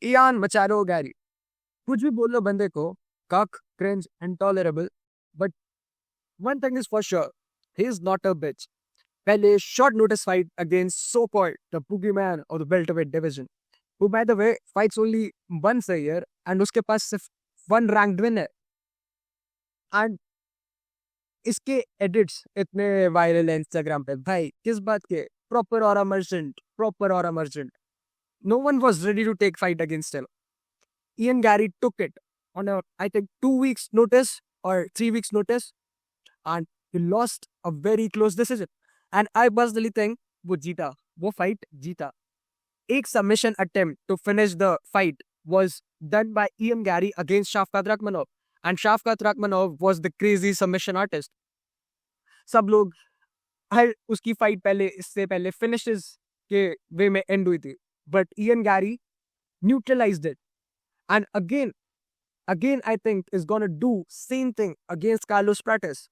Ian मचारो Gary, कुछ भी बोल लो बंदे को, कक, cringe, intolerable, but one thing is for sure, he is not a bitch. पहले short notice fight against so-called the boogeyman of the welterweight division, who by the way fights only once a year and उसके पास सिर्फ one ranked win है, and इसके edits इतने viral है Instagram पे भाई, किस बात के? Proper aura merchant. No one was ready to take fight against him. Ian Gary took it on a, I think, 2 weeks notice or 3 weeks notice, and he lost a very close decision. And I personally think वो जीता, वो fight जीता. एक submission attempt to finish the fight was done by Ian Gary against Shavkat Rakhmonov, and Shavkat Rakhmonov was the crazy submission artist. सब लोग हर उसकी fight पहले इससे पहले finishes के वे में end हुई थी, but Ian Gary neutralized it. And again, I think is gonna do same thing against Carlos Prates.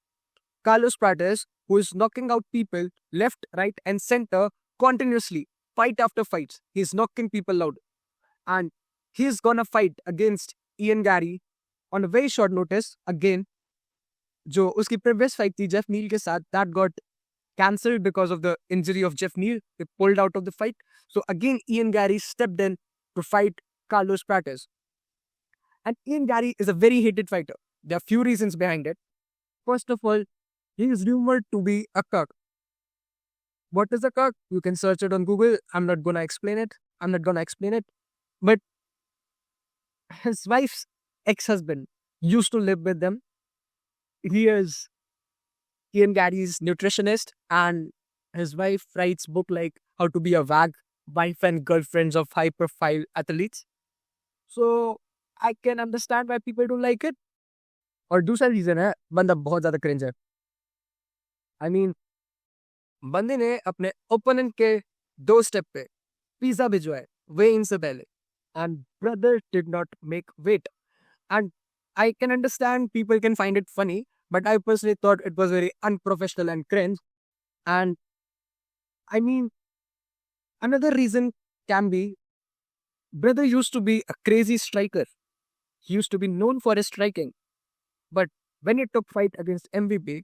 Carlos Prates, who is knocking out people left, right, and center continuously, fight after fight. He's knocking people out. And he's gonna fight against Ian Gary on a very short notice again. जो उसकी previous fight थी Jeff Neal के साथ, that got cancelled because of the injury of Jeff Neal. They pulled out of the fight. So again, Ian Gary stepped in to fight Carlos Prates. And Ian Gary is a very hated fighter. There are few reasons behind it. First of all, he is rumored to be a cuck. What is a cuck? You can search it on Google. I'm not gonna explain it. But his wife's ex-husband used to live with them. He is Ian Gary's nutritionist, and his wife writes book like How to Be a Wag, Wife and Girlfriends of High-Profile Athletes. So I can understand why people don't like it. और दूसरा reason है, बंदा बहुत ज्यादा cringe है. I mean बंदे ने अपने ओपोनेंट के 2 स्टेप पे पिज्जा भिजवाए वे इन से पहले, and brother did not make weight. And I can understand people can find it funny, but I personally thought it was very unprofessional and cringe. And I mean another reason can be brother used to be a crazy striker. He used to be known for his striking. But when he took fight against MVP,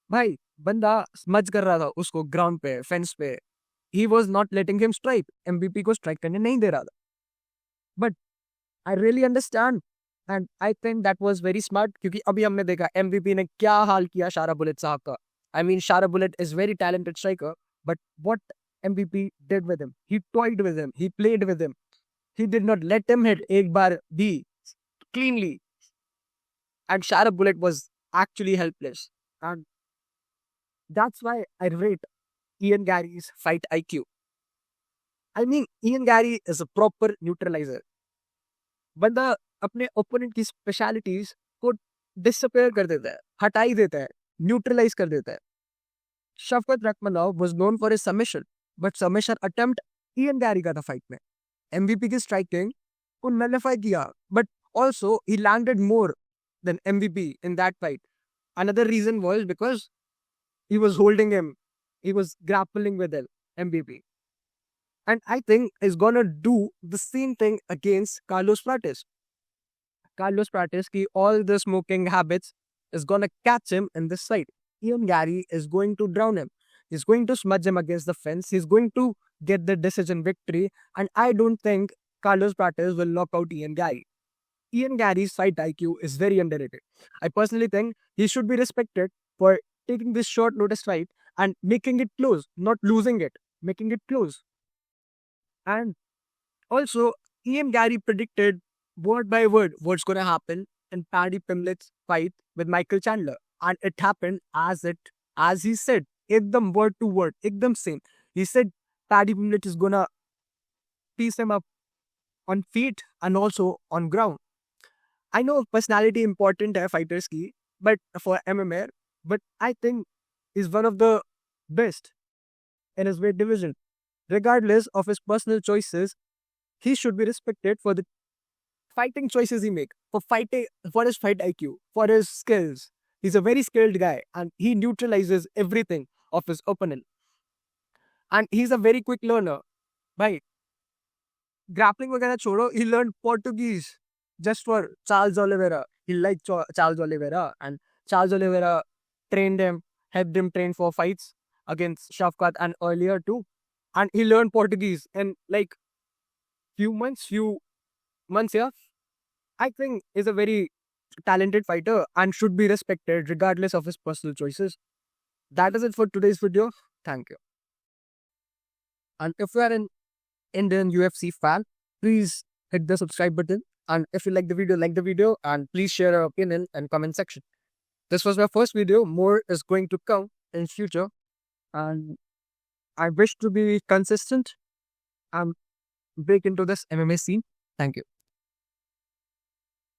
भाई बंदा smudge कर रहा था उसको ground पे, fence पे. He was not letting him strike. MVP को strike करने नहीं दे रहा था. But I really understand and I think that was very smart, क्योंकि अभी हमने देखा MVP ने क्या हाल किया शारा बुलेट साहब का. आई मीन शारा bullet is very talented striker, but what MVP did with him, he toyed with him, he played with him, he did not let him hit एक बार भी cleanly. And Shara Bullet was actually helpless. And that's why I rate Ian Gary's fight IQ. I mean, Ian Gary is a proper neutralizer. बंदा अपने opponent की specialities को disappear कर देता है, हटा ही देता है, न्यूट्रलाइज कर देता है. शफकत रखमनोव was known for his submission, but submission attempt Ian Gary का था फाइट में. MVP की स्ट्राइकिंग को नलिफाई किया, but also he landed more than MVP in that fight. Another reason was because he was holding him, he was grappling with him, MVP. And I think he's gonna do the same thing against Carlos Prates. Carlos Prates ki all the smoking habits is gonna catch him in this fight. Ian Gary is going to drown him. He's going to smudge him against the fence. He's going to get the decision victory. And I don't think Carlos Prates will knock out Ian Gary. Ian Gary's fight IQ is very underrated. I personally think he should be respected for taking this short notice fight and making it close, not losing it, making it close. And also, Ian Gary predicted word by word what's going to happen in Paddy Pimblett's fight with Michael Chandler. And it happened as he said, ekdam word to word, ekdam same. He said Paddy Pimblett is going to piece him up on feet and also on ground. I know personality important है fighters की, but for MMA, but I think he's one of the best in his weight division. Regardless of his personal choices, he should be respected for the fighting choices he make, for fighting, for his fight IQ, for his skills. He's a very skilled guy and he neutralizes everything of his opponent. And he's a very quick learner. Right? grappling वगैरह छोड़ो, he learned Portuguese just for Charles Oliveira. He liked Charles Oliveira, and Charles Oliveira trained him, helped him train for fights against Shafkat and earlier too. And he learned Portuguese in like few months, yeah. I think is a very talented fighter and should be respected regardless of his personal choices. That is it for today's video. Thank you. And if you are an Indian UFC fan, please hit the subscribe button. And if you like the video, and please share your opinion in comment section. This was my first video. More is going to come in future. And I wish to be consistent and break into this MMA scene. Thank you.